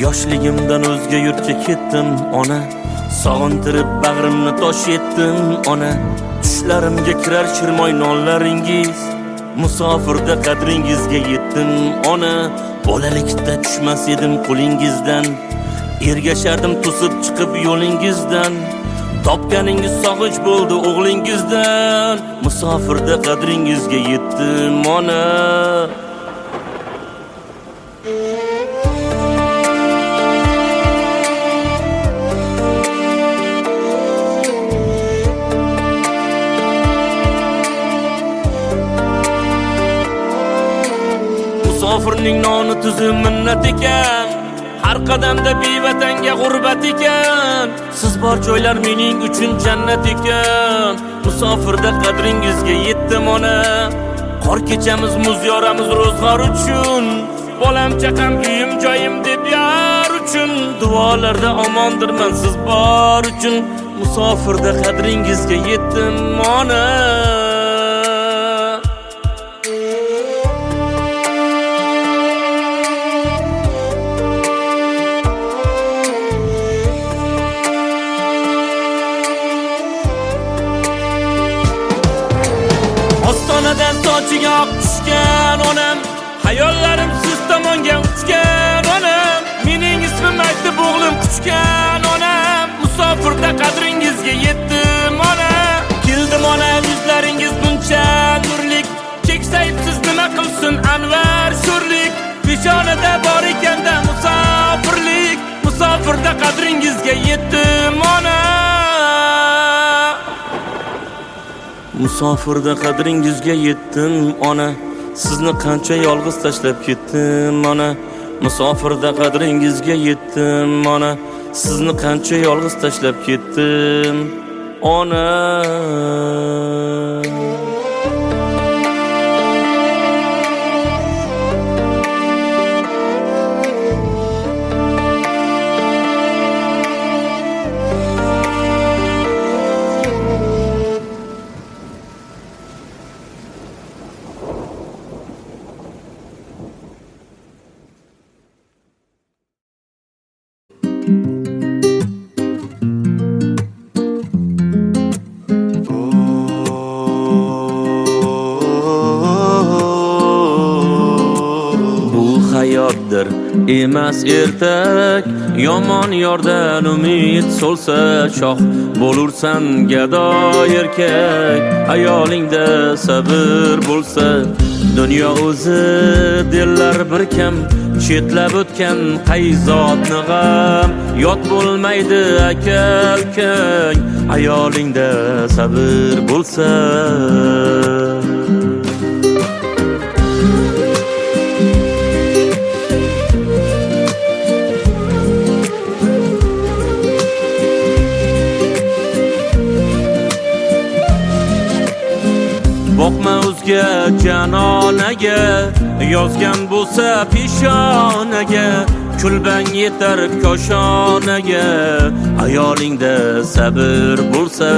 Yoshligimdan o'zga yurtga ketdim ona, sog'intirib bag'rimni tosh etdim ona. Tushlarimga kirar shirmoy nonlaringiz, musofirda qadringizga yetdim ona. Bolalikda tushmas edim qo'lingizdan, ergashardim to'sib chiqib yo'lingizdan. Topganingiz sog'inch bo'ldi o'g'lingizdan, musofirda qadringizga yetdim ona. Musofirning noni tuzi minnat ekan, har qadamda bevatanga g'urbat ekan. Siz bor joylar mening uchun jannat ekan, musofirda qadringizga yetdim ona. Qor kechamiz muz yoramiz ro'zg'or uchun, bolam chaqam uyim joyim deb yar uchun. Duolarda omondirman siz bor uchun, musofirda qadringizga yetdim ona. Ostonadan sochiga oq tushgan onam, hayollarim siz tomonga uchgan onam. Mening ismim aytib o'g'lim quchgan onam, musofirda qadringizga yetdim ona. Keldim ona, yuzlaringiz buncha nurlik, keksayib siz nima qilsin anvar sho'rlik. Peshonada bor ekanda musofirlik, musofirda qadringizga yetdim ona. Musofirda qadringizga yetdim ona, sizni qancha yolg'iz tashlab ketdim ona. Musofirda qadringizga yetdim ona, sizni qancha yolg'iz tashlab ketdim ona. Hayotdir emas ertak, yomon yordan umid so'lsa shoh bo'lursan gado erkak. Ayolingda sabr bo'lsa, dunyo o'zi dillar bir kam. Chetlab o'tgan qayzotni g'am, yot bo'lmaydi aka ukang. Ayolingda sabr bo'lsa. Boqma o'zga janonaga, yozgan bo'lsa peshonaga. Kulbang yetar koshonaga, ayolingda sabr bo'lsa.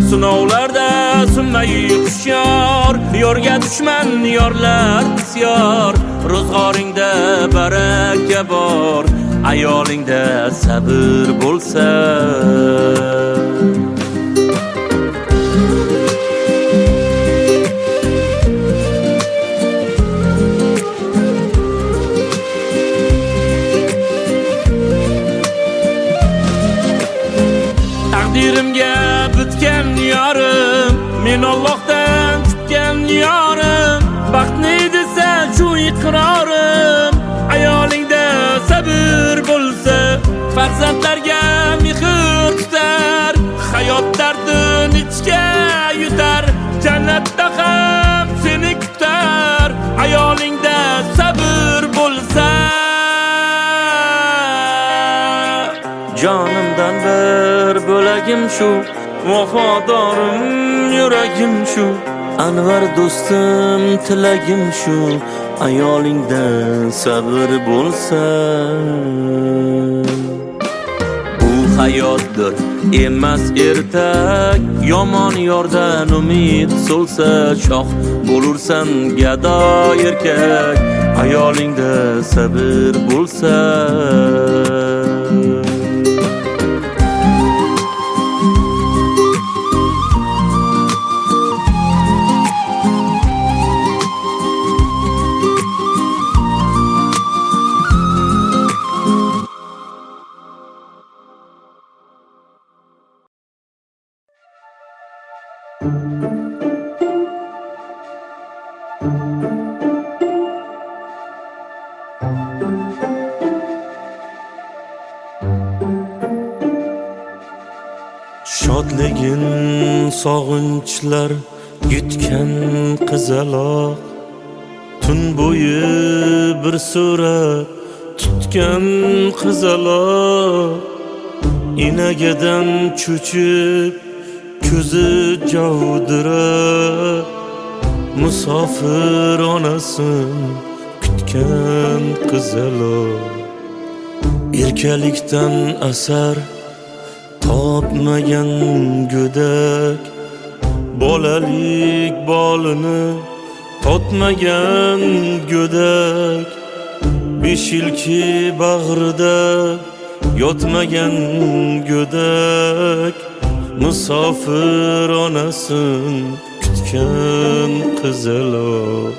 Sinovlarda sunmay hushyor, yorga dushman yorlar bisyor. Ro'zg'oringda baraka bor, ayolingda sabr bo'lsa. Taqdirimga bitgan yorim, men Allohdan kutgan yorim. Baxtni desa shu iqrorim, ayolingda sabr bo'lsa. Farzandlarga mehr tutar, hayot dardini ichga yutar. Jannatda ham seni kutar, ayolingda sabr bo'lsa. Jonimdan bir bo'lagim shu, vafodorim yuragim shu. Anvar do'stim tilagim shu, ayolingda sabr bo'lsa. Bu hayotdir emas ertak. Yomon yordan umid so'lsa shoh bo'lursan gado erkak. Ayolingda sabr bo'lsa shodligin sog'inchlar yutgan qizaloq. Tun bo'yi bir surat tutgan qizaloq. Inagadan cho'chib ko'zi javdirab musofir onasin kutgan qizaloq. Erkalikdan asar topmagan go'dak, bolalik bolini totmagan go'dak. 5 yilki bag'rida yotmagan go'dak, musofir onasin kutgan qizaloq.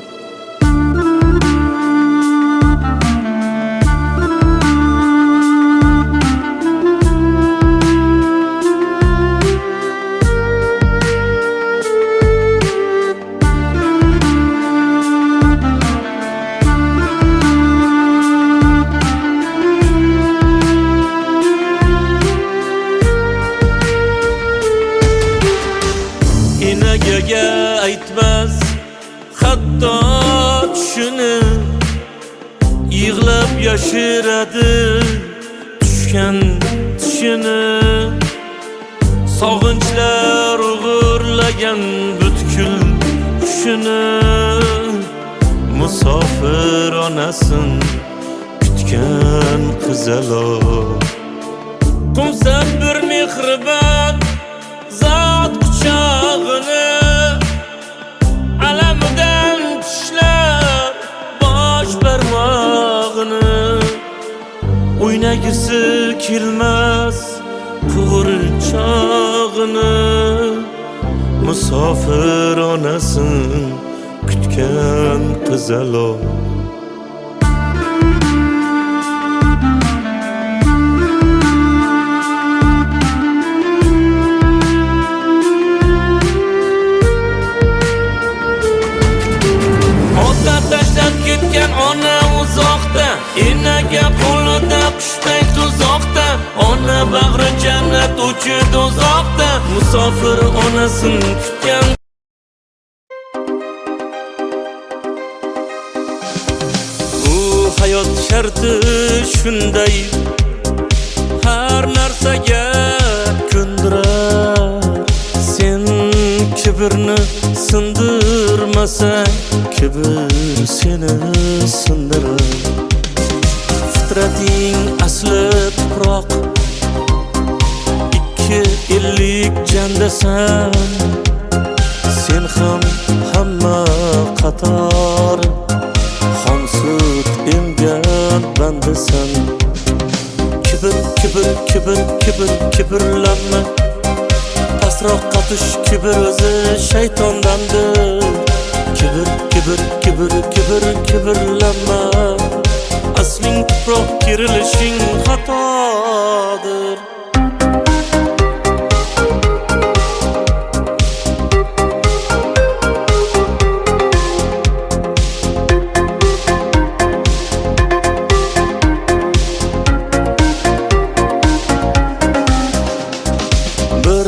Inagaga aytmas hatto tushini, yig'lab yashiradi tushgan tushini. Sog'inchlar uyg'urlagan butkul hushini, musofir onasin kutgan qizaloq. Qumsa bir mehribon zot quchog'ini, alamidan tishlar bosh barmog'ini. O'ynagisi kelmas qurinchog'ini, musofir onasin kutgan qizaloq. Ketgan ona uzoqda, enaga qo'lida qushday tuzoqda. Ona bag'ri jannat uchi do'zaxda, musofir onasin kutgan. Bu hayot sharti shunday, har narsaga ko'ndirar. Sen kibrni sindirmasang, kibr seni sindirar. Fitrating asli tuproq, 2 jandasan. Sen ham hamma qator xonsut emgan bandasan. Kibr, kibr, kibr, kibr, kibrlanma. Pastroqqa tush, kibr o'zi shaytondandir. Kibr, kibr, kibr, kibr, kibrlanma. Asling tuproq, kirilishing xatodir. Bir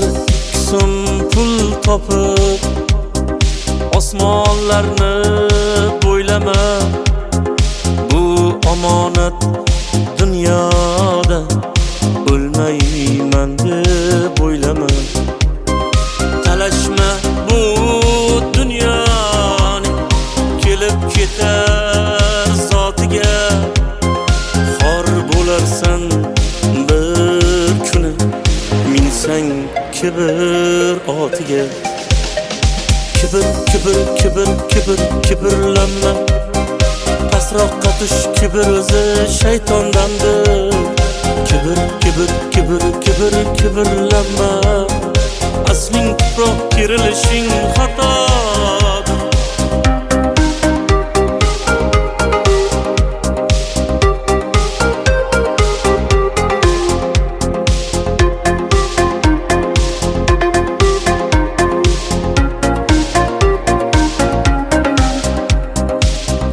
so'm pul topib osmonlarni bo'ylama. Bu omonat dunyoda o'lmayman deb o'ylama. Talashma bu dunyoni, kelib ketar zotiga. Xor bo'larsan bir kuni, yerga. Kibr, kibr, kibr, kibr, kibrlanma. Pasroqqa tush, kibr o'zi shaytondandir. Kibr, kibr, kibr, kibr, kibrlanma. Asling tuproq kirilishing xatodir.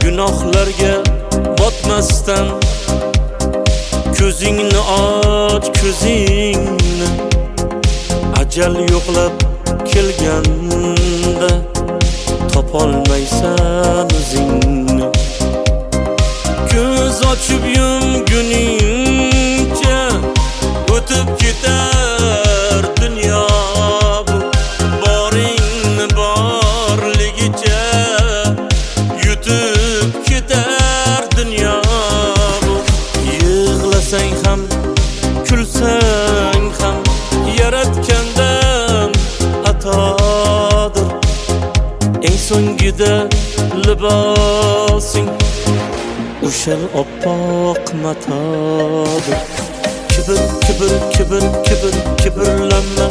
Gunohlarga botmasdan ko'zingni och, ko'zingni. Ajal yo'qlab kelganda topolmaysan o'zingni. Ko'z ochib yumguningcha o'tib ketar dunyo bu. Boringni borligicha yutib ketar dunyo bu. Yig'lasang ham, kulsang ham yaratgandan atodir. Eng so'ngida libosing o'shal oppoq matodir. Kibr, kibr, kibr, kibr, kibrlanma.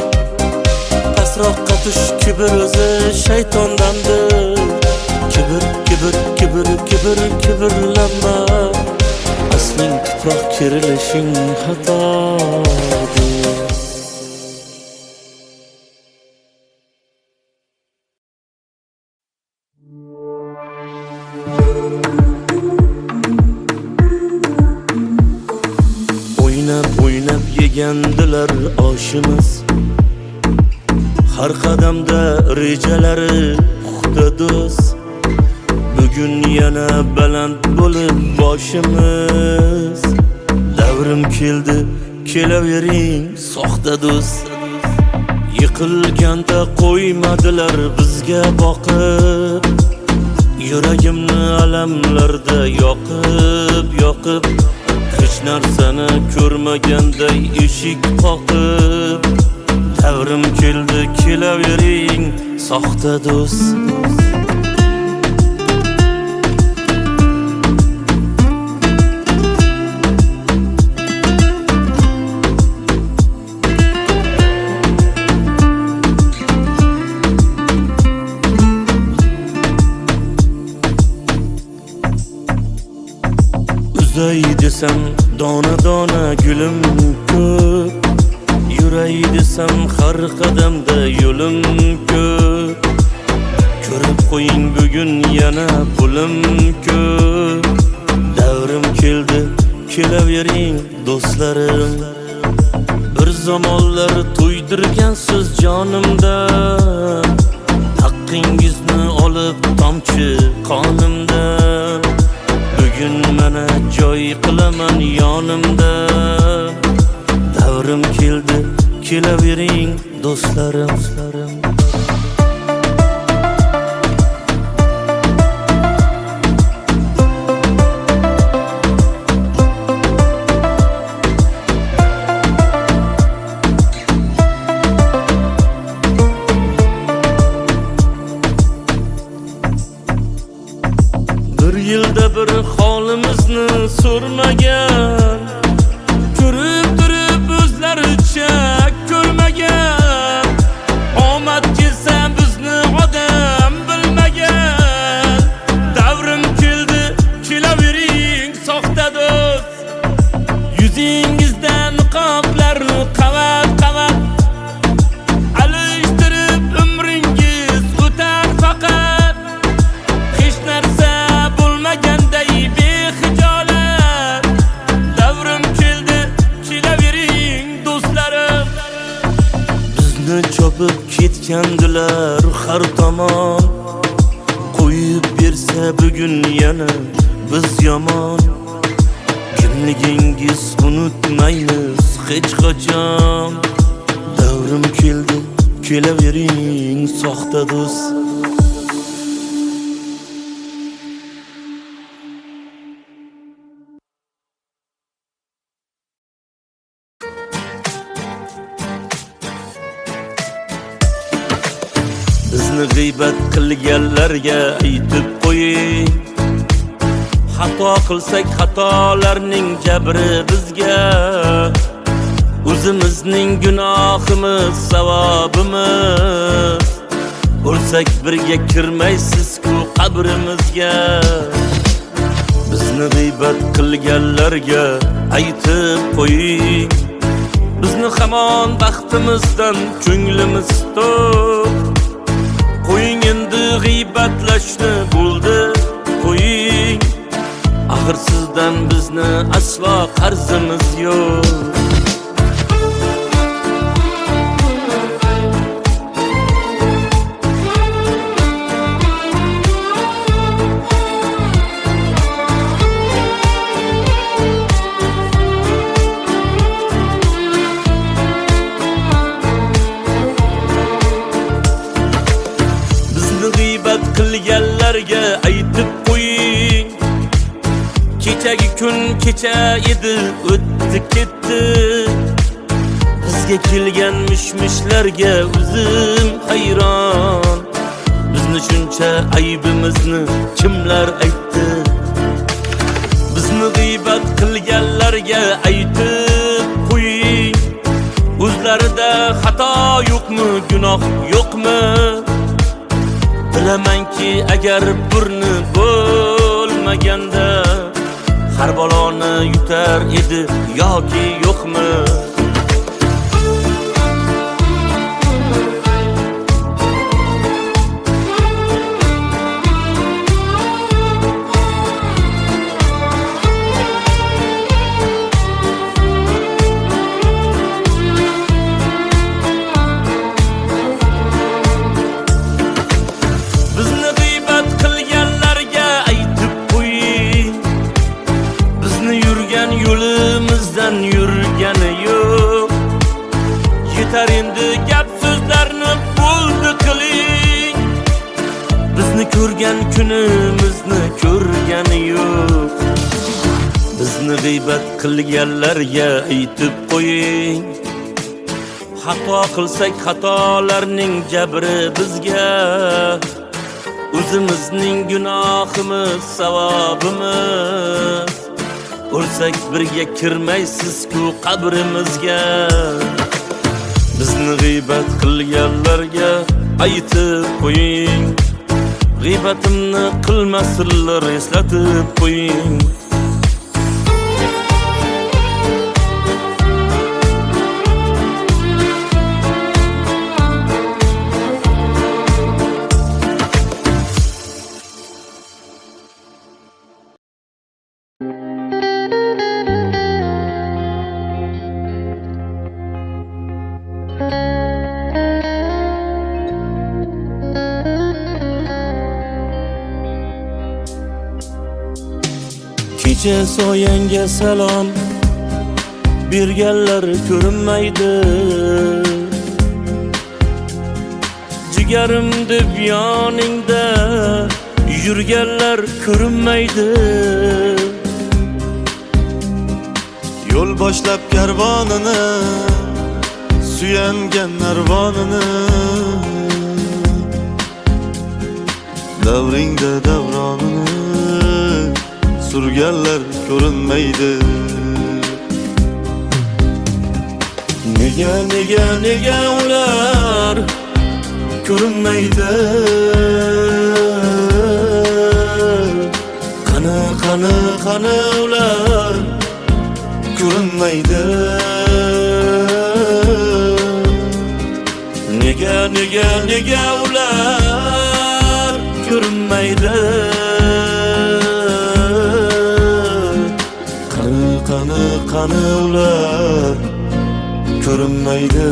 Pasroqqa tush, kibr o'zi shaytondandir. Kibr, kibr, kibr, kibr, kibrlanma. Asling tuproq kirilishing xatodir. O'ynab yegandilar oshimiz. Har qadamda rejalari puxta do'st. Bugun yana baland bo'lib boshimiz. Davrim keldi, kelavering soxta do'st. Yiqilganda qo'ymadilar bizga boqib. Yuragimni alamlarda yoqib hech narsani ko'rmaganday eshik qoqib. Davrim keldi, kelavering soxta do'st. Uzay desam dona dona gulim ko'p. Yuray desam har qadamda yo'lim ko'p. Ko'rib qo'ying bugun yana pulim ko'p. Davrim keldi, kelavering do'stlarim. Bir zamonlar to'ydirgansiz jonimdan. Haqqingizni olib tomchi qonimdan. Bugun mana joy qilaman yonimda. Davrim keldi, kelavering do'stlarim. Bir yilda bir holimizni so'rmagan. Ko'rib turib o'zlaricha ko'rmagan. Omad kelsa bizni odam bilmagan. Davrim keldi, kelavering soxta do'st. Yuzingizdan niqoblarni qavat alishtirib umringiz o'tar faqat. Hech narsa bo'lmaganday bexijolat. Davrim keldi, kelavering do'stlarim. Bizni chopib ketgandilar har tomon. Qo'yib bersa bugun yana biz yomon. Kimligingiz unutmaymiz hech qachon. Davrim keldi, kelavering soxta do'st. Bizni g'iybat qilganlarga aytib qo'ying. Xato qilsak xatolarning jabri bizga, o'zimizning gunohimiz savobimiz. O'lsak birga kirmaysiz-ku qabrimizga. Bizni g'iybat qilganlarga aytib qo'ying. Bizni hamon baxtimizdan ko'nglimiz to'q. Qo'ying endi g'iybatlashni, bo'ldi qo'ying. Axir sizdan bizni aslo qarzimiz yo'q. Qilganlarga aytib qo'ying. Kechagi kun kecha edi, o'tdi ketdi. Bizga kelgan mishmishlarga o'zim hayron. Bizni shuncha aybimizni kimlar aytdi? Bizni g'iybat qilganlarga aytib qo'ying. O'zlarida xato yo'qmi, gunoh yo'qmi? Bilamanki agar burni bo'lmaganda har baloni yutar edi yoki yo'qmi? Yo'limizdan yurgani yo'q. Yetar endi gap so'zlarni bo'ldi qiling. Bizni ko'rgan kunimizni ko'rgani yo'q. Bizni g'iybat qilganlarga aytib qo'ying. Xato qilsak xatolarning jabri bizga, o'zimizning gunohimiz savobimiz. O'lsak birga kirmaysiz-ku qabrimizga. Bizni g'iybat qilganlarga aytib qo'ying. G'iybatimni qilmasinlar, eslatib qo'ying. Kecha soyangga salom berganlar ko'rinmaydi. Jigarim deb yoningda yurganlar ko'rinmaydi. Yo'l boshlab karvonini, suyangan narvonini, davringda davronini surganlar ko'rinmaydi. Nega ular ko'rinmaydi? Qani ular ko'rinmaydi? Nega ular ko'rinmaydi? Qani ular ko'rinmaydi?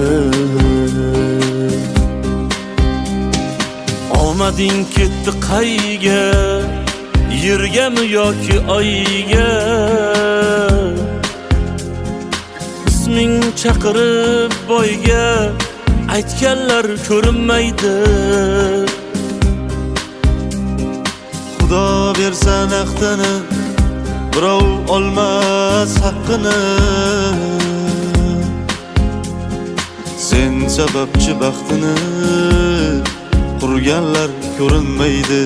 Omading ketdi qayga, yergami yoki oyga? Isming chaqirib boyga aytganlar ko'rinmaydi. Xudo bersa naqdini, birov olmas haqqini. Sen sababchi baxtini Ko'rganlar ko'rinmaydi.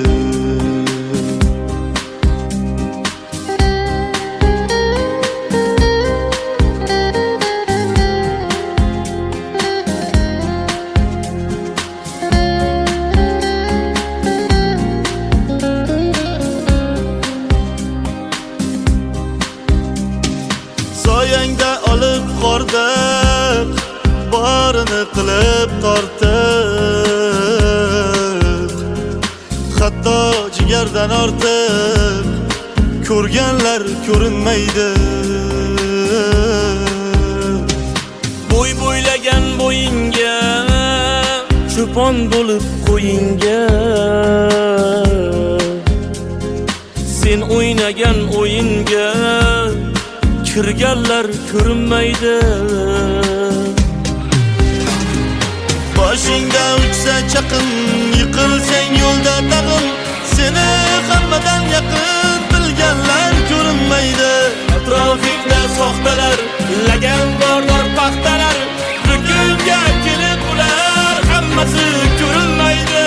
Soyangda olib qordiq, barini qilib tortiq. Hatto jigardan ortiq ko'rganlar ko'rinmaydi. Bo'y bo'ylagan bo'yinga cho'pon bo'lib qo'yinga, sen o'ynagan o'yinga kirganlar ko'rinmaydi. Boshingda uchsa chaqin, yiqilsang yo'lda tag'in, seni hammadan yaqin bilganlar ko'rinmaydi. Atrofingda soxtalar, lagan bordor paxtalar, bugunga kelib ular hammasi ko'rinmaydi.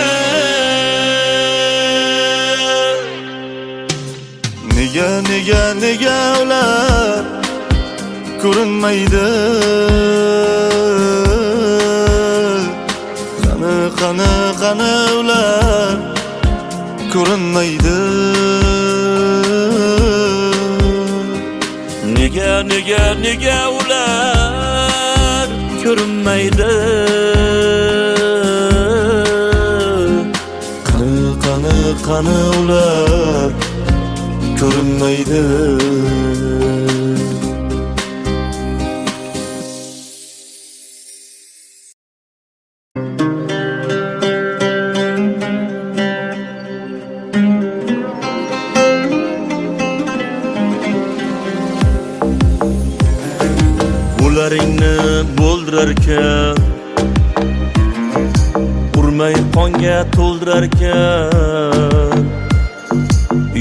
Nega ular ko'rinmaydi? Qani ular ko'rinmaydi? Nega ular ko'rinmaydi? Qani ular ko'rinmaydi? Ularingni bo'ldirarkan, urmay qonga to'ldirarkan,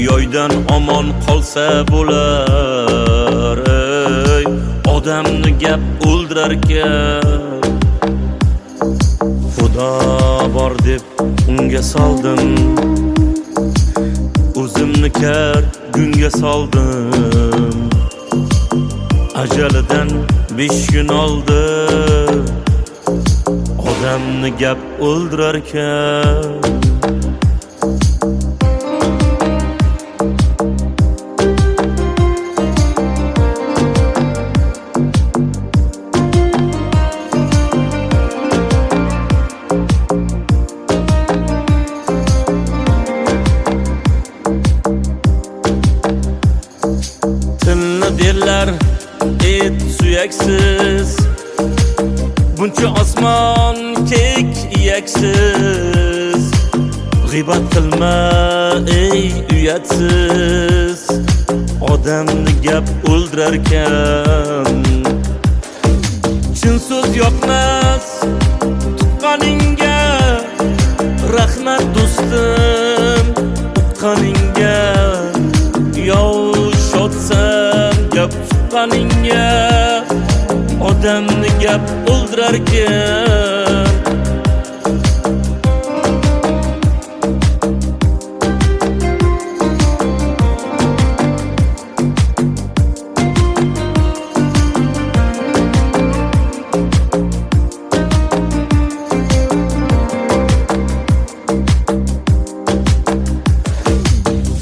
yoydan omon qolsa bo'lar, ey odamni gap o'ldirarkan. Xudo bor deb unga soldim, o'zimni kar gunga soldim. Ajalidan 5 kun oldi, odamni gap o'ldirarkan. Tilni derlar et suyaksiz, buncha osmon kek iyaksiz. G'ibat qilma ey uyatsiz, odamni gap o'ldirarkan. Chin so'z yoqmas tuqqaningga, rahmat do'stim uqqaningga. Yov shodsan gap tuqqaningga, odamni gap o'ldirarkan.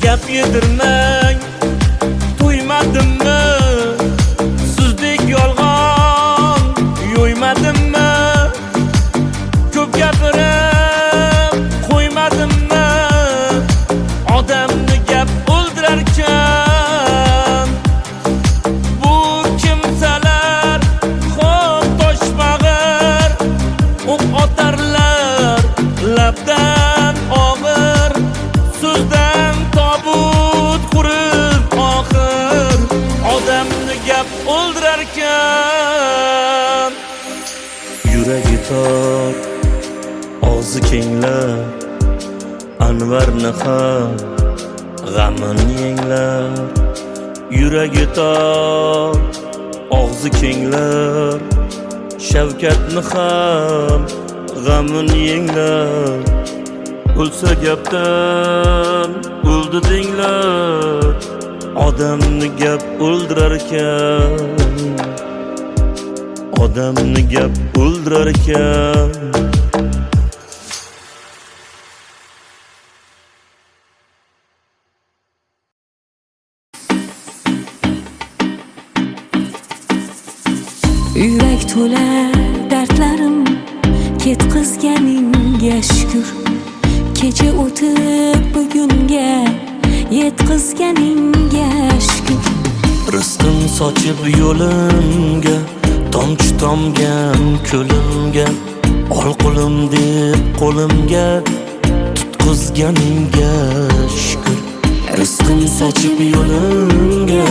Gap yedirmang, to'ymadimmi? Sizdek yolg'on yo'ymadimmi? Ko'p gapirib qo'ymadimmi? Odamni gap o'ldirarkan. Bu kimsalar xo'p toshmag'ir, o'q otarlar labdan og'ir, so'zdan tobut qurib oxir. Odamni gap o'ldirarkan. Yuragi tor, og'zi kenglar, Anvarni ham g'amini yenglar. Yuragi tor, og'zi kenglar, Shavkatni ham g'amini yenglar. o'lsa gapdan o'ldi denglar. Odamni gap o'ldirar ekan, odamni gap o'ldirar ekan. Yürek to'la dardlarim ketkizganingga shukr. Kecha o'tib bugunga yetkizganingga shukr. Rizqim sochib yo'limga, tomchi tomgan ko'limga, ol qo'lim deb qo'limga tutqizganingga shukr. Rizqim sochib yo'limga,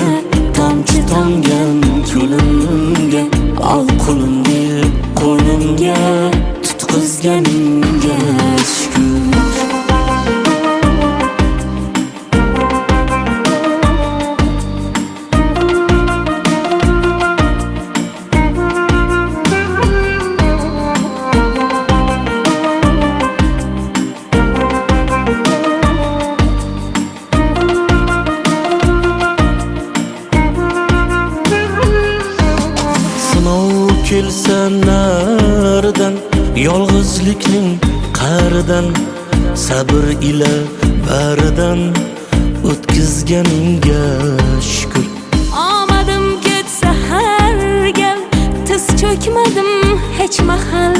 tomchi tomgan ko'limga, ol qo'lim deb qo'limga tutqizganingga shukr. Kelsa naridan, yolg'izlikning qa'ridan, sabr ila baridan o'tkazganingga shukr. Omadim ketsa har gal, tiz cho'kmadim hech mahal.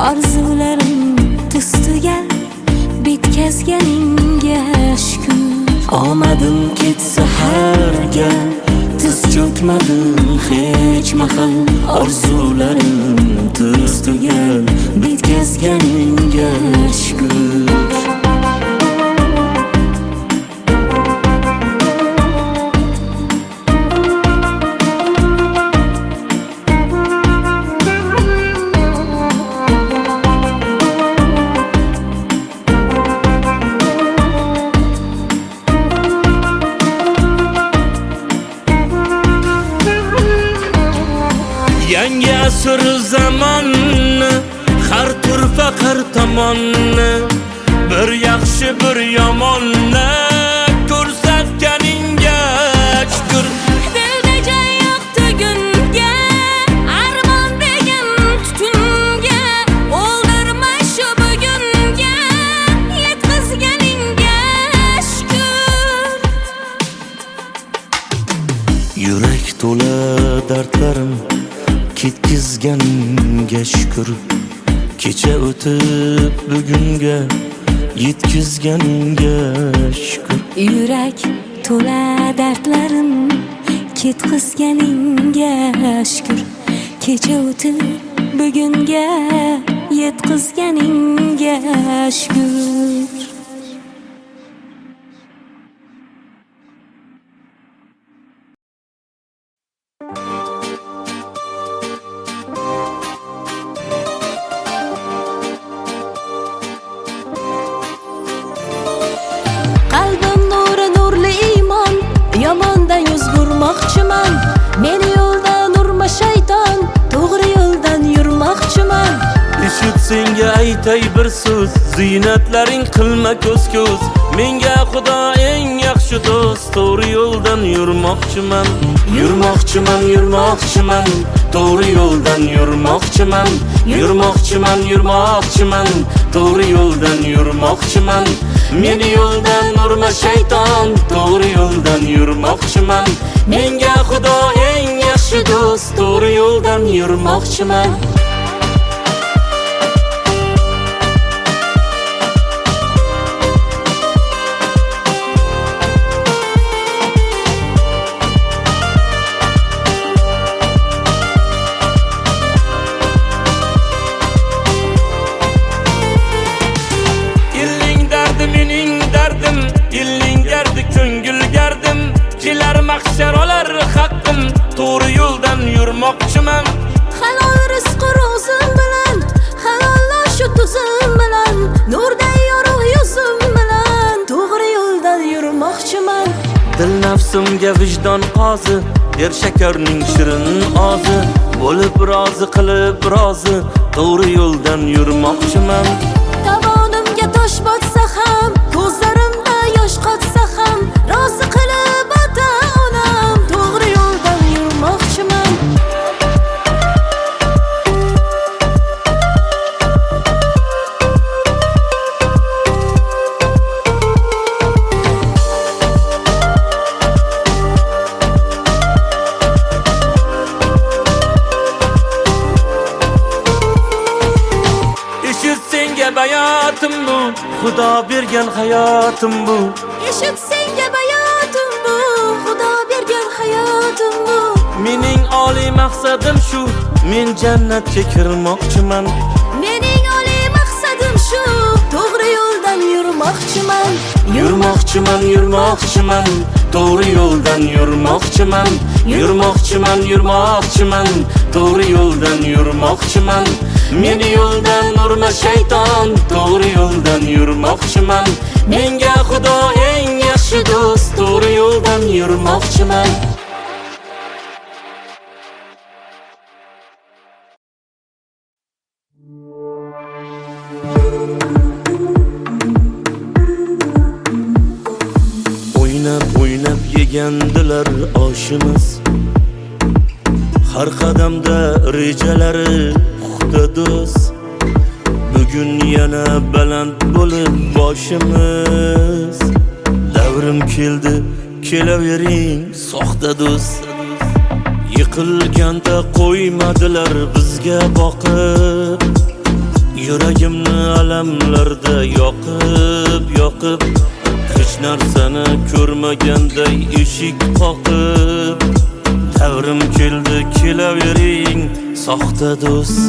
Orzularim tiz tugal, bitkazganingga shukr. Omadim ketsa har gal, tiz cho'kmadim hech mahal. Orzularim tiz tugal, bitkazganingga shukr. Yangi asr zamonni, har turfa har tomonni, bir yaxshi bir yomonni ko'rsatganingga shukr. Dilda joy yo'q tugunga, armon degan tutunga, o'ldirma shu bugunga yetkazganingga shukr. Yurak to'la dardlarim ketkizganingga shukr. Kecha o'tib bugunga yetkazganingga shukr. Yurak to'la dardlarim ketkizganingga shukr. Kecha o'tib bugunga yetkazganingga shukr. Qalbim nuri nurli iymon, yomondan yuz burmoqchiman. Meni yo'ldan urma shayton, to'g'ri yo'ldan yurmoqchiman. Eshit senga aytay bir so'z, ziynatlaring qilma ko'z-ko'z. Menga Xudo eng yaxshi do'st, to'g'ri yo'ldan yurmoqchiman. Yurmoqchiman, yurmoqchiman, to'g'ri yo'ldan yurmoqchiman. Yurmoqchiman, yurmoqchiman, to'g'ri yo'ldan yurmoqchiman. Meni yo'ldan urma shayton, to'g'ri yo'ldan yurmoqchiman. Menga Xudo eng yaxshi do'st, to'g'ri yo'ldan yurmoqchiman. Mahşer olar haqqim, to'g'ri yo'ldan yurmoqchiman. Halol rizq ro'zim bilan, halollar shu tuzim bilan, nurday yorug' yuzim bilan, to'g'ri yo'ldan yurmoqchiman. Dil nafsimga vijdon qozi, der shakarning shirin ozi, bo'lib rozi qilib rozi, to'g'ri yo'ldan yurmoqchiman. Tovonimga tosh botsa bu, Xudo bergan hayotim bu. Eshit senga bayotim bu, Xudo bergan hayotim bu. Mening oliy maqsadim shu, men jannatga kirmoqchiman. Mening oliy maqsadim shu, to'g'ri yo'ldan yurmoqchiman. Yurmoqchiman, yurmoqchiman, to'g'ri yo'ldan yurmoqchiman. Yurmoqchiman, yurmoqchiman, to'g'ri yo'ldan yurmoqchiman. Meni yo'ldan urma shayton, to'g'ri yo'ldan yurmoqchiman. Menga Xudo eng yaxshi do'st, to'g'ri yo'ldan yurmoqchiman. O'ynab yegandilar oshimiz, har qadamda rejalari puxta do'st. Bugun yana baland bo'lib boshimiz, davrim keldi, kelavering soxta do'st. Yiqilganda qo'ymadilar bizga boqib, yuragimni alamlarda yoqib hech narsani ko'rmaganday eshik qoqib. Davrim keldi, kelavering soxta do'st.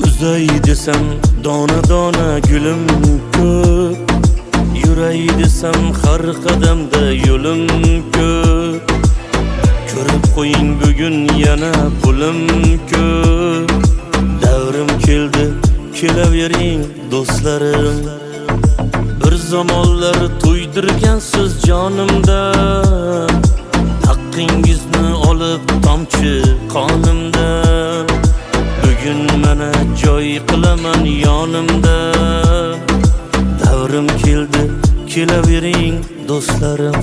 Uzay desam dona dona gulim ko'p, yuray desam har qadamda yo'lim ko'p. Ko'rib qo'ying bugun yana pulim ko'p. Davrim keldi, kelavering do'stlarim. Bir zamonlar to'ydirgansiz jonimda, haqqingizni olib tomchi qonimdan. Bugun mana joy qilaman yonimda. Davrim keldi, kelavering do'stlarim.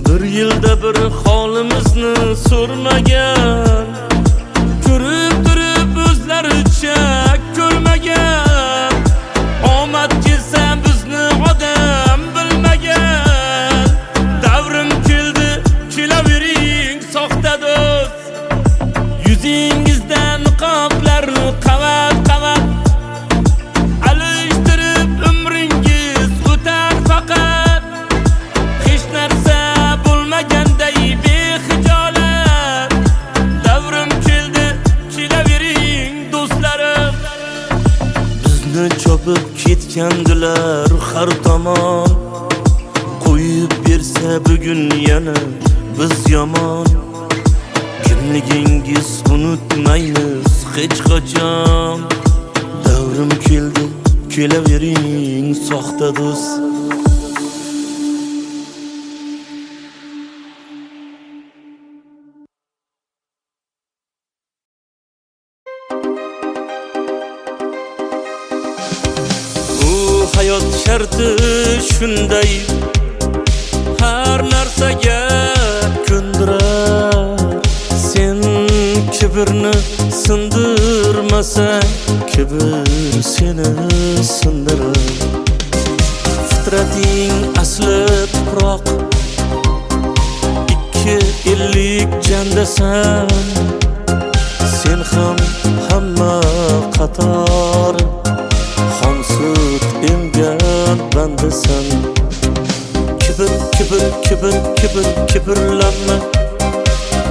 Bir yilda bir holimizni so'rmagan, ko'rib turib o'zlaricha ko'rmagan. Omad kelsa bizni odam bilmagan. Davrim keldi, kelavering soxta do'st. Yuzingizdan niqoblarni qavat alishtirib umringiz o'tar faqat. Hech narsa bo'lmaganday bexijolat. Davrim keldi, kelavering do'stlarim. Bizni chopib ketgandilar har tomon, qo'yib bersa bugun yana biz yomon. Kimligingiz unutmaymiz hech qachon. Davrim keldi, kelavering soxta do'st. Hayot sharti shunday, har narsaga ko'ndirar. Sen kibrni sindirmasang, kibr seni sindirar. Fitrating asli tuproq, ikki ellik jandasan. Sen ham hamma qator, xonsut emgan bandasan. Kibrlanma,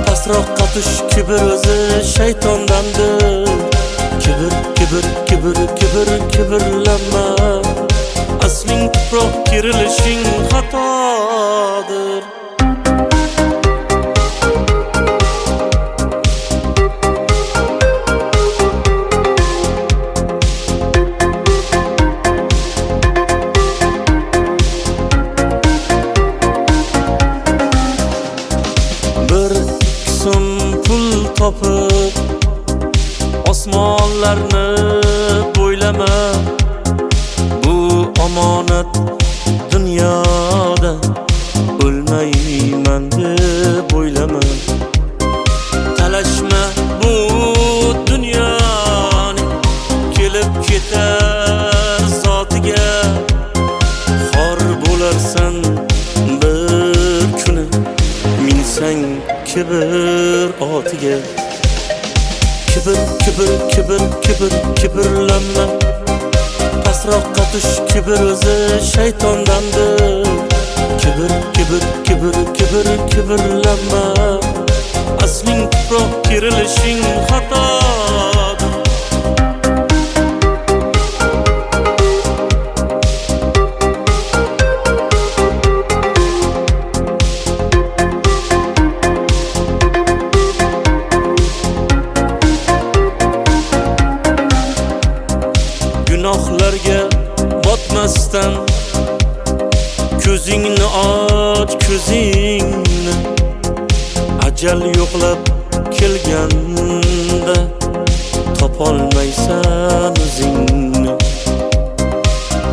pastroqqa tush, kibr o'zi shaytondandir. Kibrlanma, asling tuproq, kirilishing xatodir. so'm pul topib osmonlarni bo'ylama. Bu omonat dunyoda o'lmayman deb o'ylama. Talashma bu dunyoning kelib ketar zotiga. Xor bo'larsan bir kuni minsang kibr otiga. Kibr, kibr, kibr, kibr, kibrlanma. Pasroqqa tush, kibr o'zi shaytondandir. Kibr, kibr, kibr, kibr, kibrlanma. Asling tuproq kerilishing xatodir. Gunohlarga botmasdan ko'zingni och, ko'zingni. Ajal yo'qlab kelganda topolmaysan o'zingni.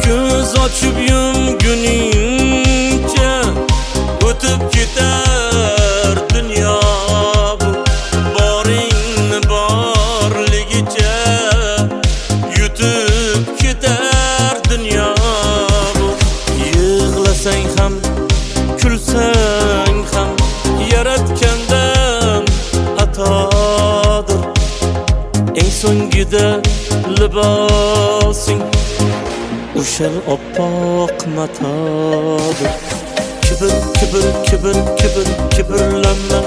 Ko'z ochib yumguningcha o'tib ketar dunyo bu. Boringni borligicha yutib ketar dunyo bu. Yig'lasang ham kulsang ham yaratgandan atodir. Eng so'ngida libosing o'shal oppoq matodir. Kibr, kibr, kibr, kibr, kibrlanma.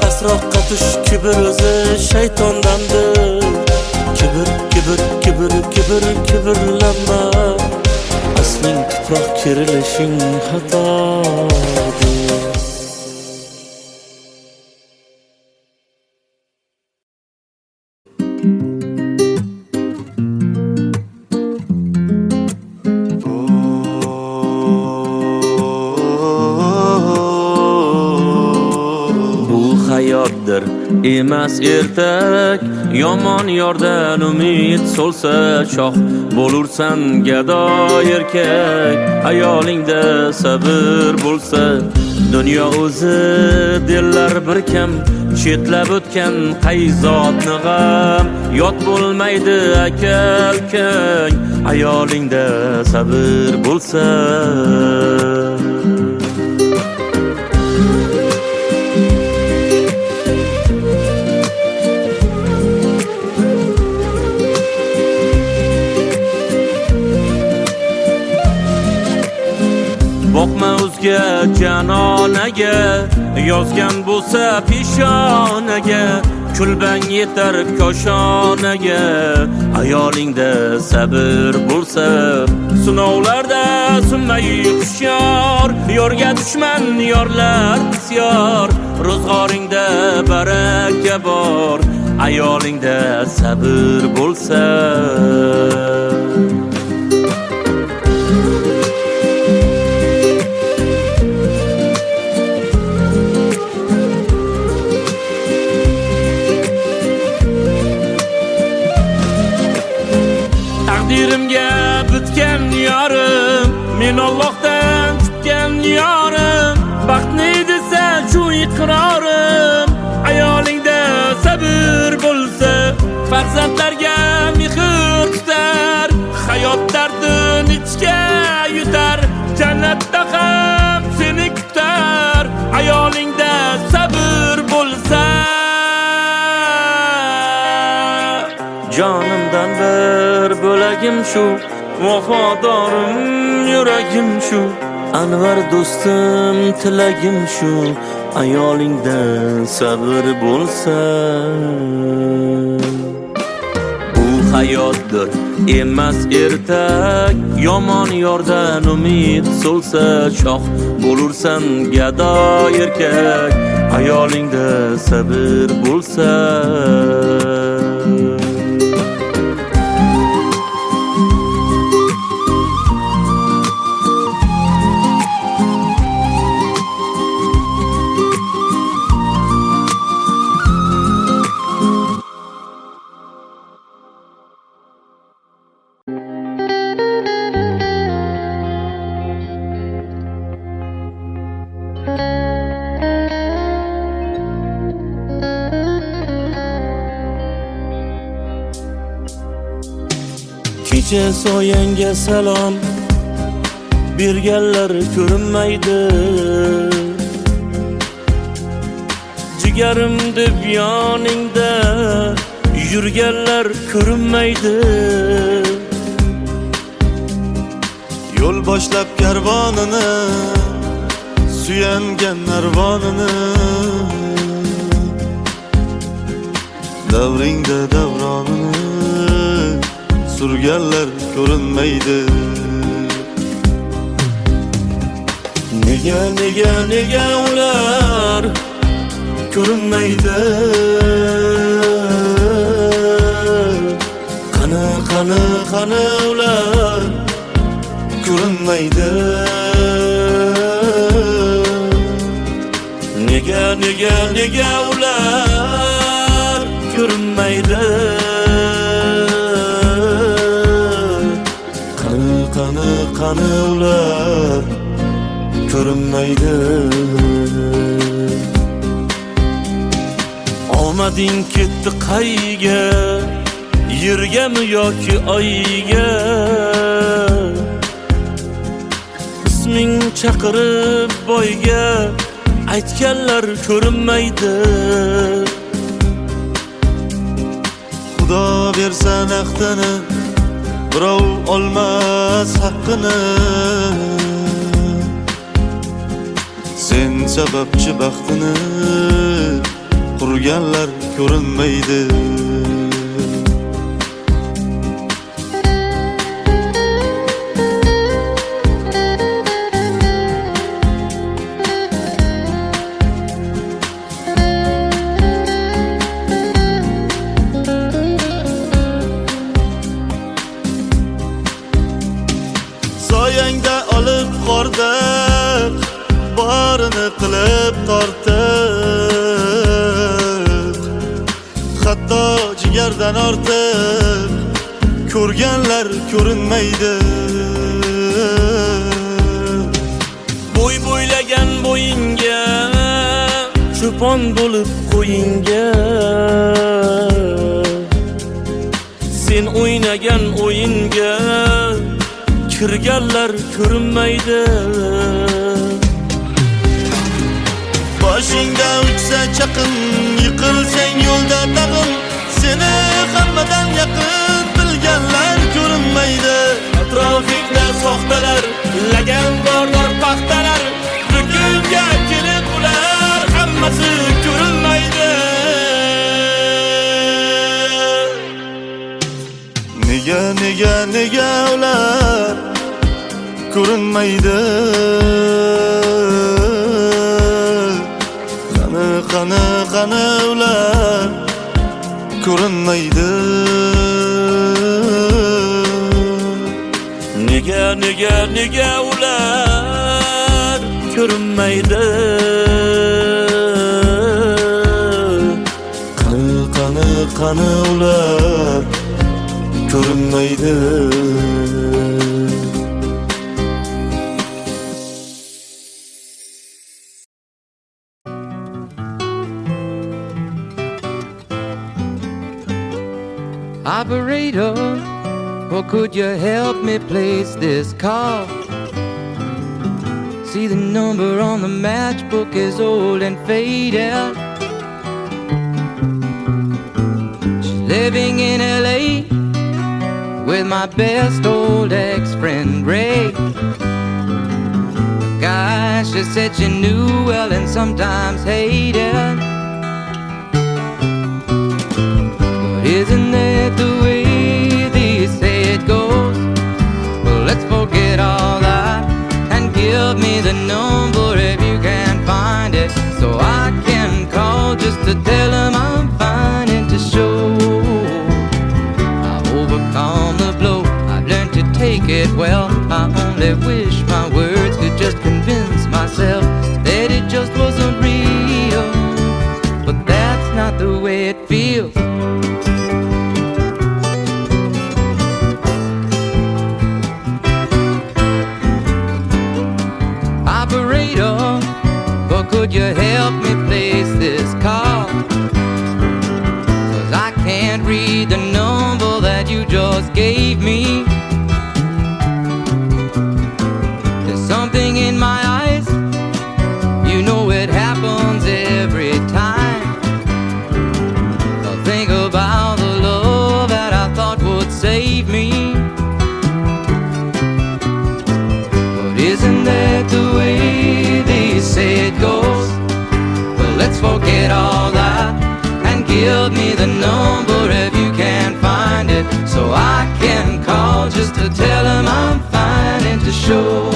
Pasroqqa tush, kibr o'zi shaytondandir. Kibr, kibr, kibr, kibr, kibrlanma. Asling tuproq kerilishing xatodir. Hayotdir emas ertak, yomon yordan umid so'lsa shoh bo'lursan gado erkak. Ayolingda sabr bo'lsa dunyo o'zi dillar bir kam. Chetlab o'tgan qayzotni g'am yot bo'lmaydi aka ukang. Ayolingda sabr bo'lsa. Boqma o'zga janonaga, yozgan bo'lsa peshonaga. Kulbang yetar koshonaga. Ayolingda sabr bo'lsa sinovlarda sunmay hushyor. Yorga dushman yorlar bisyor. Ro'zg'oringda baraka bor. Ayolingda sabr bo'lsa. Taqdirimga bitgan yorim, men Allohdan kutgan yorim. Baxtni desa shu iqrorim. Ayolingda sabr bo'lsa, farzandlarga mehr tutar. Hayot dardini ichga yutar. Jannatda ham seni kutar. Ayolingda sabr bo'lsa. Jonimdan bir bo'lagim shu, vafodorim yuragim shu. Anvar do'stim tilagim shu. Ayolingda sabr bo'lsa. Bu hayotdir emas ertak, yomon yordan umid so'lsa shoh bo'lursan gado erkak. Ayolingda sabr bo'lsa. kecha soyangga salom berganlar ko'rinmaydi. Jigarim deb yoningda yurganlar ko'rinmaydi. Yo'l boshlab karvonini suyangan narvonini davringda davronini surganlar ko'rinmaydi. Nega ular ko'rinmaydi? Qani ular ko'rinmaydi? Nega ular ko'rinmaydi? Qani ular ko'rinmaydi? Omading ketdi qayga, yergami yoki oyga? Isming chaqirib boyga aytganlar ko'rinmaydi. Xudo bersa naqdini birov olmas haqqini. Sen sababchi baxtini qurganlar ko'rinmaydi. Soyangda olib qordiq, barini qilib tortiq. Hatto jigardan ortiq ko'rganlar ko'rinmaydi. Bo'ylagan bo'yinga cho'pon bo'lib qo'yinga, sen o'ynagan o'yinga kirganlar ko'rinmaydi. Boshingda uchsa chaqin, yiqilsang yo'lda tag'in, seni hammadan yaqin bilganlar ko'rinmaydi. Atrofingda soxtalar, lagandorlar, paxtalar, bugunga kelib ular hammasi ko'rinmaydi. Nega ular ko'rinmaydi? Qani ular ko'rinmaydi? Nega ular ko'rinmaydi? Qani ular ko'rinmaydi? Operator, or could you help me place this call? See, the number on the matchbook is old and faded. She's living in LA with my best old ex-friend Ray. The guy she said she knew well and sometimes hated. Isn't that the way they say it goes? Well, let's forget all that and give me the number if you can find it, so I can call just to tell them I'm fine and to show I've overcome the blow. I've learned to take it well. I only wish my words could just convince myself that it just wasn't real, but that's not the way it feels. Operator, or could you help me place this call? 'Cause I can't read the number that you just gave me. it all out and give me the number if you can find it, so I can call just to tell him I'm fine and to show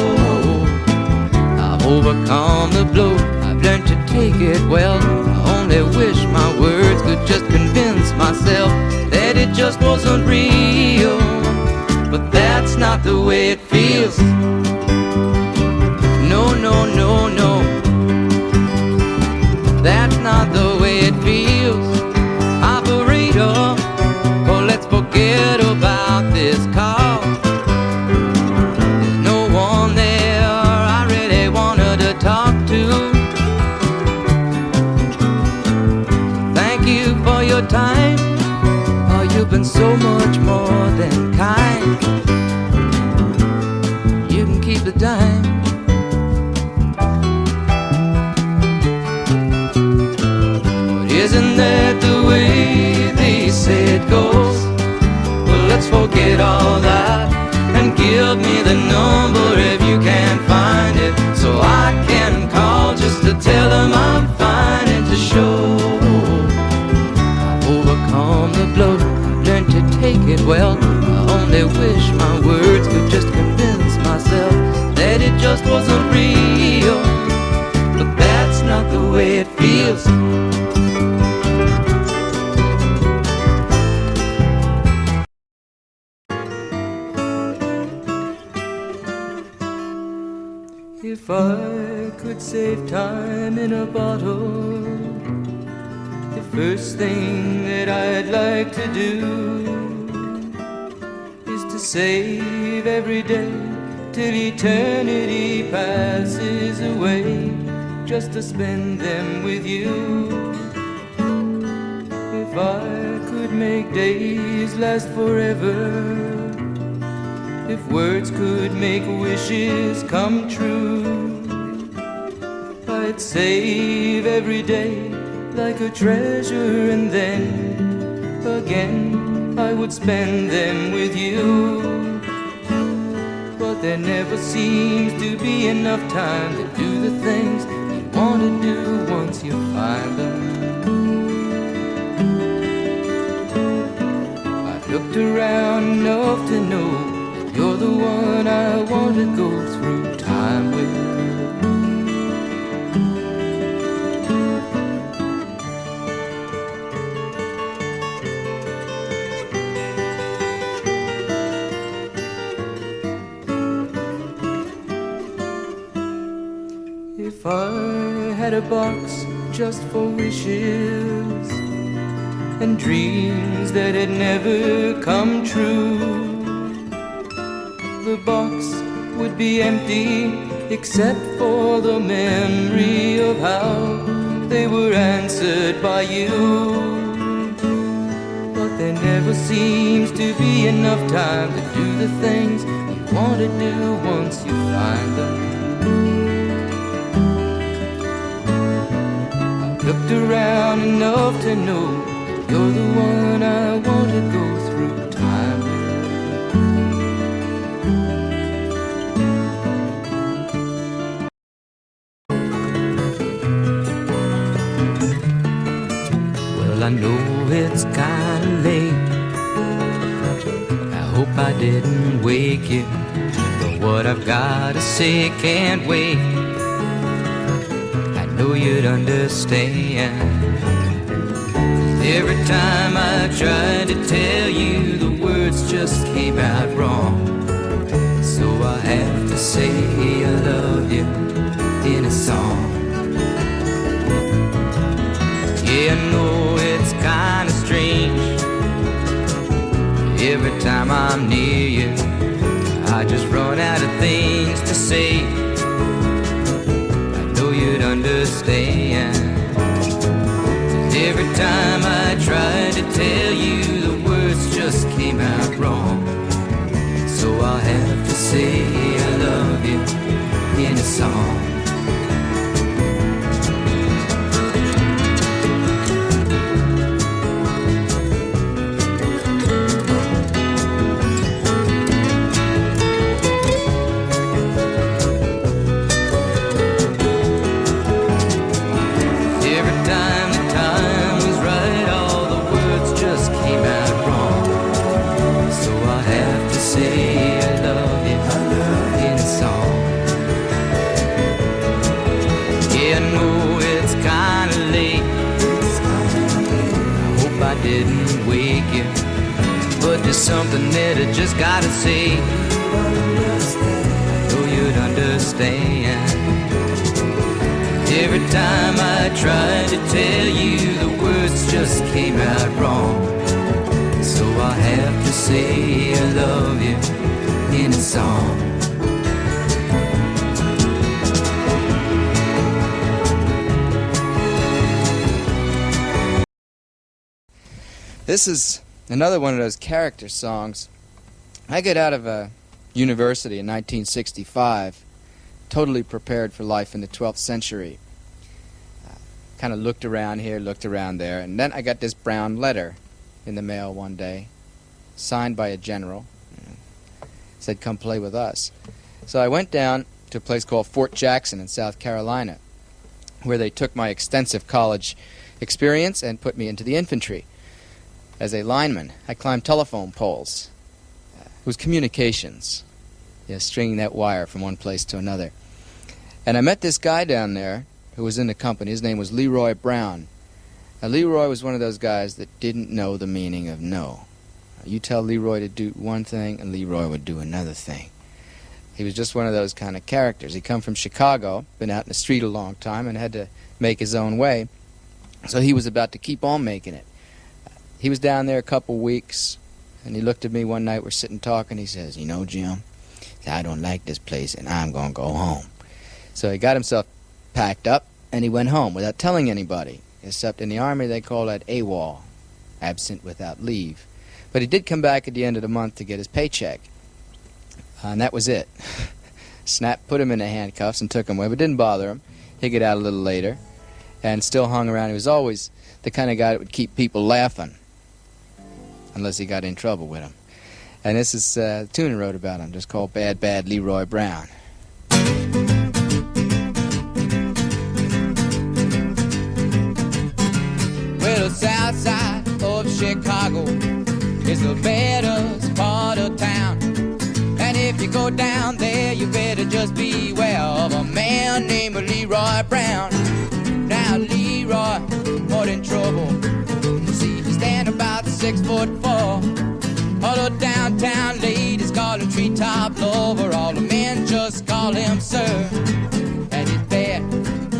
I've overcome the blow. I've learned to take it well. I only wish my words could just convince myself that it just wasn't real, but that's not the way it feels. No, no, no, no, that's not the way it feels. Operator, oh, let's forget about this call. There's no one there I really wanted to talk to. Thank you for your time. Oh, you've been so much more than kind. You can keep the dime. Isn't that the way they say it goes? Well, let's forget all that and give me the number if you can find it, so I can call just to tell them I'm fine and to show I've overcome the blow. I've learned to take it well. I only wish my words could just convince myself that it just wasn't real, but that's not the way it feels. If I could save time in a bottle, the first thing that I'd like to do is to save every day till eternity passes away, just to spend them with you. If I could make days last forever, if words could make wishes come true, I'd save every day like a treasure, and then again I would spend them with you. But there never seems to be enough time to do the things you want to do once you find them. I've looked around enough to know you're the one I want to go through time with. If I had a box just for wishes and dreams that had never come true, the box would be empty except for the memory of how they were answered by you. But there never seems to be enough time to do the things you want to do once you find them. I've looked around enough to know you're the one I want to go through time with. I know it's kinda late. I hope I didn't wake you, but what I've gotta say can't wait. I know you'd understand. Every time I tried to tell you, the words just came out wrong. So I have to say I love you in a song. Yeah, I know it's kinda strange. Every time I'm near you, I just run out of things to say. I know you'd understand. 'Cause every time I tried to tell you, the words just came out wrong. So I'll have to say I love you in a song. Every time the didn't wake you, but there's something that I just gotta say. I know you'd understand. Every time I tried to tell you, the words just came out wrong. So I have to say I love you in a song. This is another one of those character songs. I got out of a university in 1965, totally prepared for life in the 12th century. Kind of looked around here, looked around there, and then I got this brown letter in the mail one day, signed by a general. Said, "Come play with us." So I went down to a place called Fort Jackson in South Carolina, where they took my extensive college experience and put me into the infantry. As a lineman, I climbed telephone poles. It was communications, stringing that wire from one place to another. And I met this guy down there who was in the company. His name was Leroy Brown. Now, Leroy was one of those guys that didn't know the meaning of no. You tell Leroy to do one thing, and Leroy would do another thing. He was just one of those kind of characters. He come from Chicago, been out in the street a long time, and had to make his own way. So he was about to keep on making it. He was down there a couple weeks, and he looked at me one night. We're sitting talking. He says, "You know, Jim, I don't like this place, and I'm going to go home." So he got himself packed up, and he went home without telling anybody. Except in the Army, they call that AWOL, absent without leave. But he did come back at the end of the month to get his paycheck. And that was it. Snap put him in the handcuffs and took him away, but didn't bother him. He'd get out a little later and still hung around. He was always the kind of guy that would keep people laughing, unless he got in trouble with him. And this is a tune I wrote about him, just called Bad Bad Leroy Brown. Well, the south side of Chicago is the baddest part of town. And if you go down there, you better just beware of a man named Leroy Brown. Now Leroy, more in trouble. See, he stand about 6'4". All the downtown ladies call him treetop lover. All the men just call him sir. And he's bad,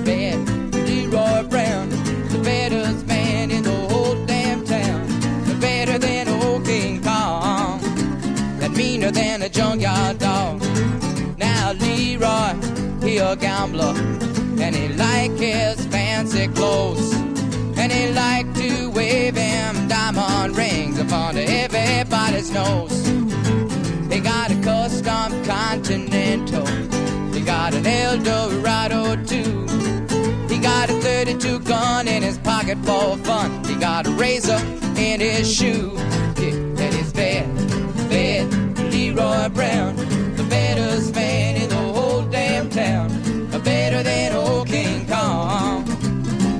bad Leroy Brown, the baddest man in the whole damn town. Better than old King Kong, and meaner than a junkyard dog. Now Leroy, he a gambler, and he like his fancy clothes, and he like to wave them diamond rings upon everybody's nose. He got a custom Continental, he got an Eldorado too. He got a 32 gun in his pocket for fun. He got a razor in his shoe. Yeah, and he's bad, bad Leroy Brown, the baddest man in the whole damn town. Better than old King Kong,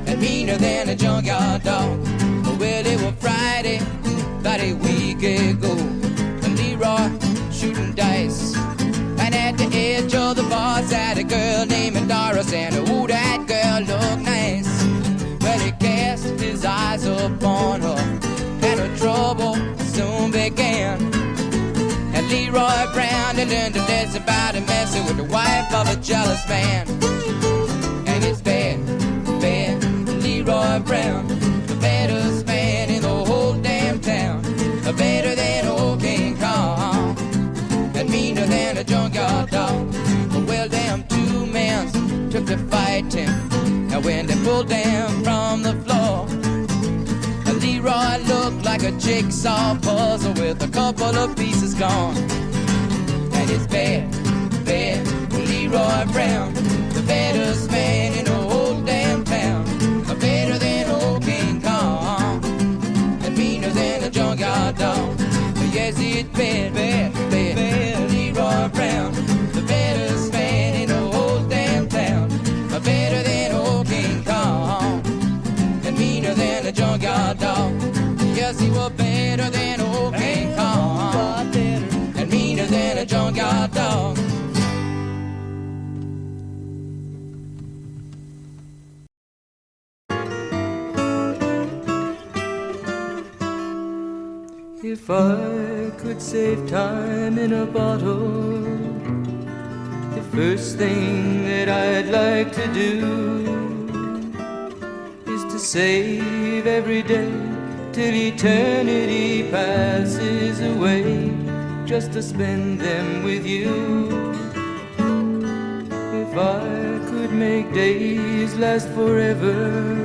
and meaner than a junkyard dog. Well, it was Friday, about a week ago, and Leroy shooting dice. And at the edge of the bar sat a girl named Doris, and ooh, that girl looked nice. Well, he cast his eyes upon her, and her trouble soon began. And Leroy Brown had learned a lesson about messing with the wife of a jealous man. And it's bad, bad Leroy Brown, the baddest man in the whole damn town. Better than old King Kong, and meaner than a junkyard dog. Well, them two men took to fighting, and when they pulled them from the floor, Leroy looked like a jigsaw puzzle with a couple of pieces gone. And it's bad, bad Leroy Brown, the baddest man in the whole damn town. Better than old King Kong, and meaner than a junkyard dog. Yes, it's bad, bad, bad, bad Leroy Brown, the baddest man in the whole damn town. Better than old King Kong, and meaner than a junkyard dog. Yes, he was better than old King Kong, and meaner than a junkyard dog. If I could save time in a bottle, the first thing that I'd like to do is to save every day till eternity passes away, just to spend them with you. If I could make days last forever,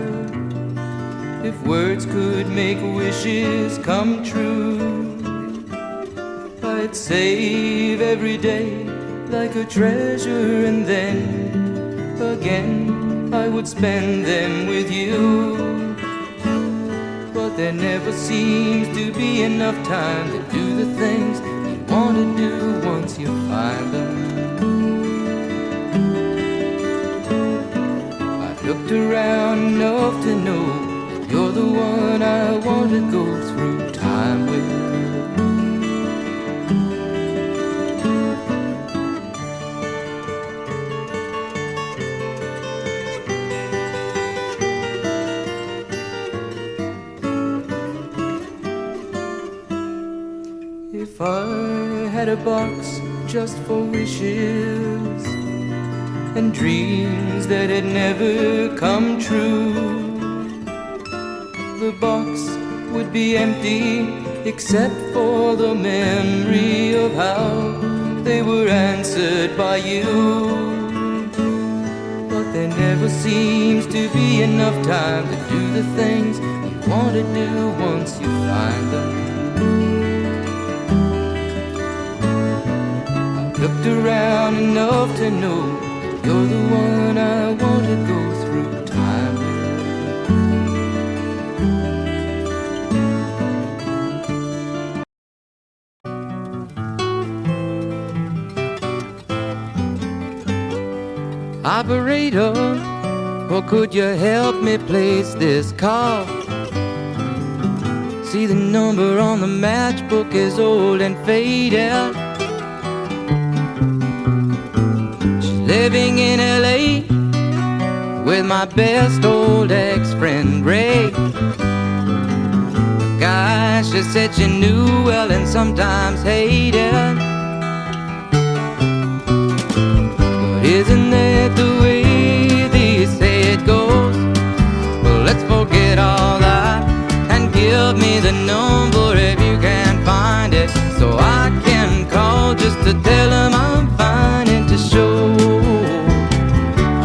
if words could make wishes come true, I'd save every day like a treasure, and then again I would spend them with you. But there never seems to be enough time to do the things you want to do once you find them. I've looked around enough to know you're the one I want to go through time with. If I had a box just for wishes and dreams that had never come true, the box would be empty except for the memory of how they were answered by you. But there never seems to be enough time to do the things you want to do once you find them. I've looked around enough to know you're the one I want to go through time with. Operator, or could you help me place this call? See, the number on the matchbook is old and faded. She's living in LA with my best old ex-friend Ray, a guy she said she knew well and sometimes hated. Isn't that the way they say it goes? Well, let's forget all that and give me the number if you can find it, so I can call just to tell them I'm fine and to show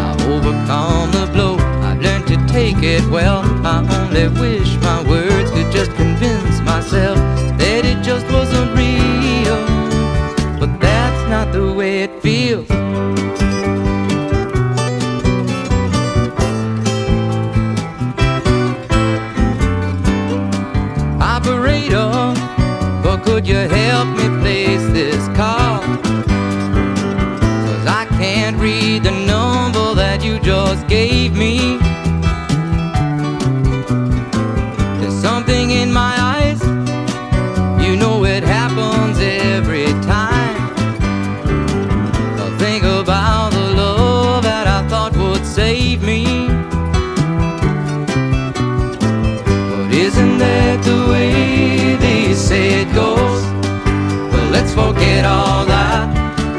I've overcome the blow. I've learned to take it well. I only wish my words could just convince myself that it just wasn't real, but that's not the way it feels. Operator, or could you help me place this call? 'Cause I can't read the number that you just gave me. There's something in my eyes, you know it happens every time. I think about the love that I thought would save me. Isn't that the way they say it goes? Well, let's forget all that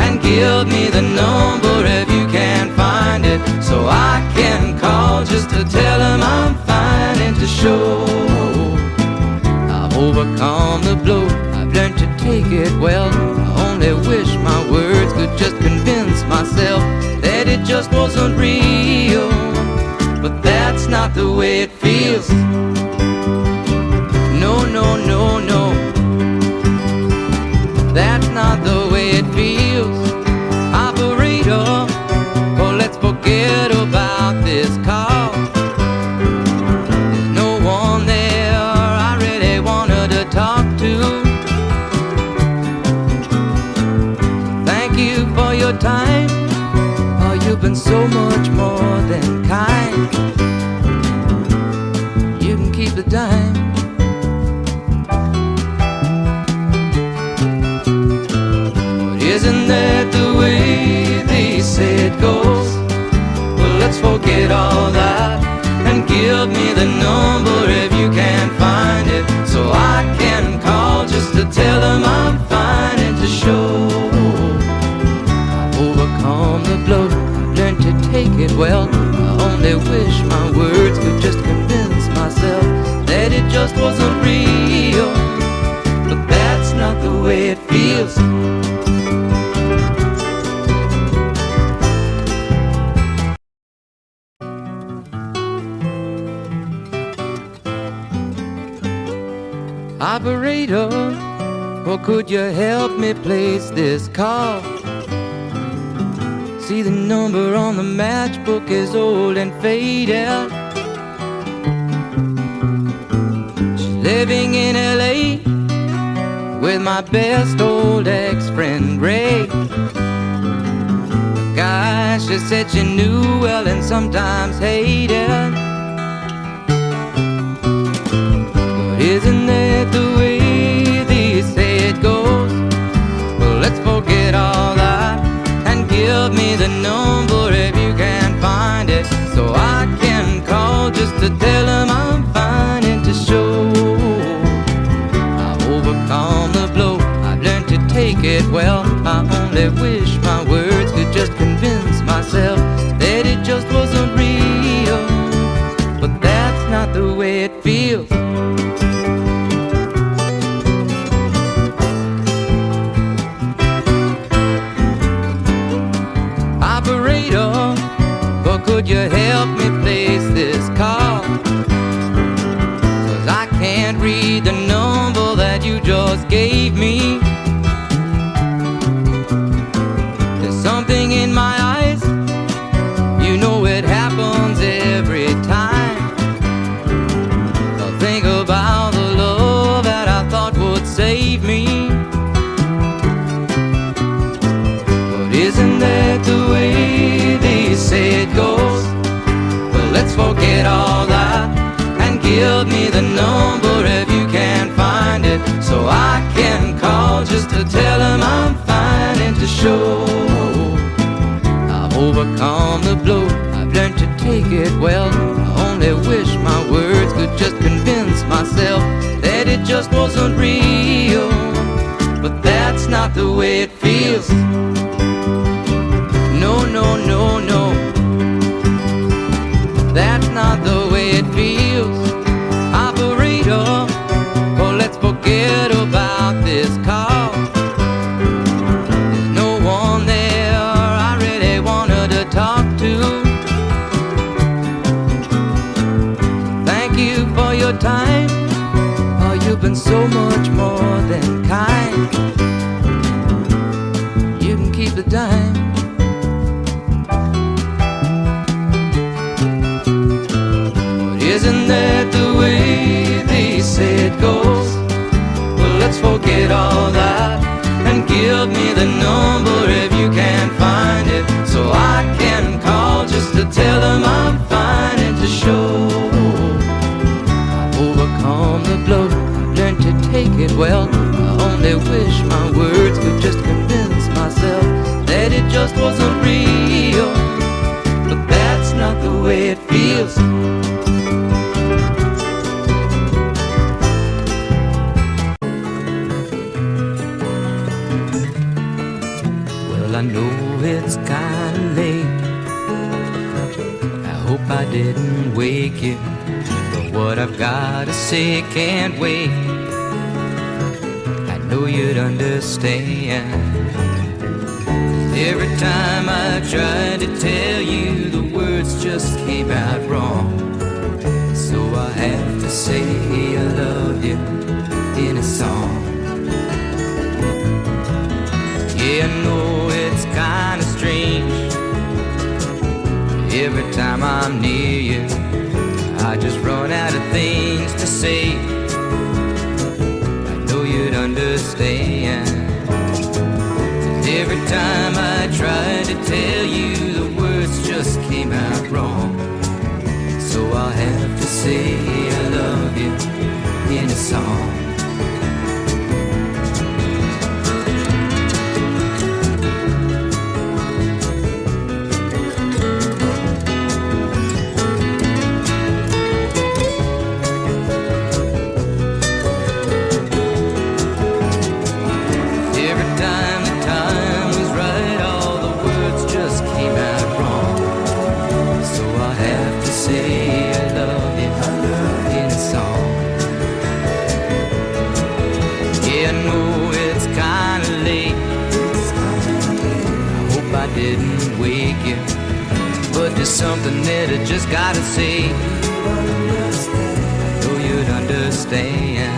and give me the number if you can find it, so I can call just to tell them I'm fine and to show I've overcome the blow. I've learned to take it well. I only wish my words could just convince myself that it just wasn't real, but that's not the way it feels. No, no, no, no, that's not the way it feels. Operator, oh, let's forget about this call. There's no one there I really wanted to talk to. Thank you for your time. Oh, you've been so much more than kind. You can keep the dime. Isn't that the way they say it goes? Well, let's forget all that and give me the number if you can find it, so I can call Operator, or could you help me place this call? See, the number on the matchbook is old and faded. She's living in LA with my best old ex-friend Ray. The guy she said she knew well and sometimes hated. But isn't that the way they say it goes? Well, let's forget all that and give me the number if you can find it, so I can call just to tell him I'm fine and to show I've overcome the blow. I've learned to take it well. I only wish my words could just convince myself that it just wasn't real, but that's not the way it feels. Operator, or could you help me place this call? 'Cause I can't read the number that you just gave me. There's something in my eyes, you know it happens every time. I think about the love that I thought would save me. But isn't that the way they say it goes? Well, let's forget all that and give me the number if you can find it, so I can call just to tell him I'm fine and to show I've overcome the blow. I've learned to take it well. I only wish my words could just convince myself that it just wasn't real, but that's not the way it feels. No, no, no, no, that's not the way it feels. Operator, oh, let's forget about this call. There's no one there I really wanted to talk to. Thank you for your time. Oh, you've been so much more than kind. You can keep the dime. Isn't that the way they say it goes? Well, let's forget all that and give me the number if you can find it, so I can call just to tell them I'm fine and to show I've overcome the blow. I've learned to take it well. I only wish my words could just convince myself that it just wasn't real, but that's not the way it feels. I know it's kinda late. I hope I didn't wake you, but what I've gotta say can't wait. I know you'd understand. Every time I tried to tell you, the words just came out wrong. So I have to say I love you in a song. Yeah, I know it's kinda strange. Every time I'm near you, I just run out of things to say. I know you'd understand. Every time I try to tell you, the words just came out wrong. So I'll have to say I love you in a song. Didn't wake you, but there's something that I just gotta say. I know you'd understand.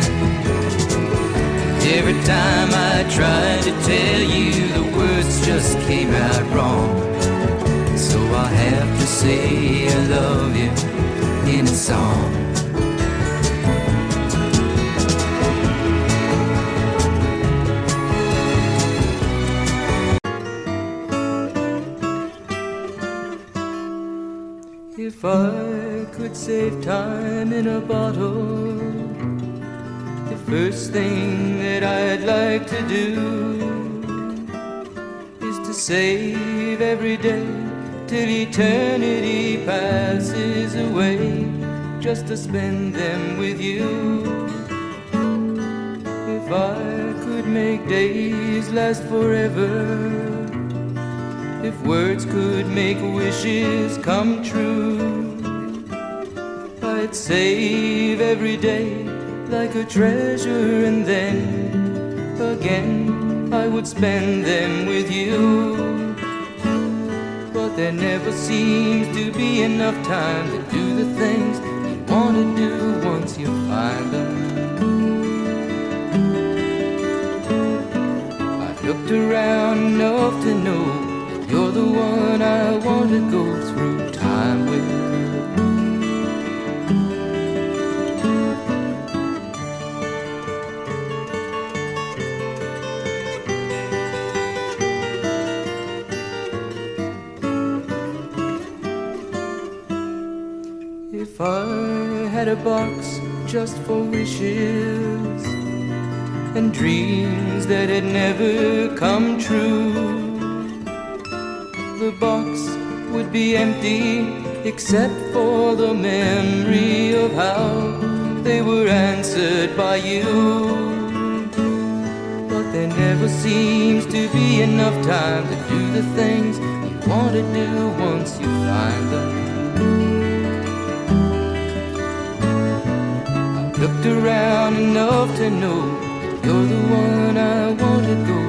every time I tried to tell you, the words just came out wrong. So I have to say I love you in a song. If I could save time in a bottle, the first thing that I'd like to do is to save every day till eternity passes away, just to spend them with you. If I could make days last forever, if words could make wishes come true, I'd save every day like a treasure, and then again I would spend them with you. But there never seems to be enough time to do the things you want to do once you find them. I've looked around enough to know you're the one I want to go through time with. If I had a box just for wishes and dreams that had never come true, the box would be empty except for the memory of how they were answered by you. But there never seems to be enough time to do the things you want to do once you find them. I've looked around enough to know you're the one I want to go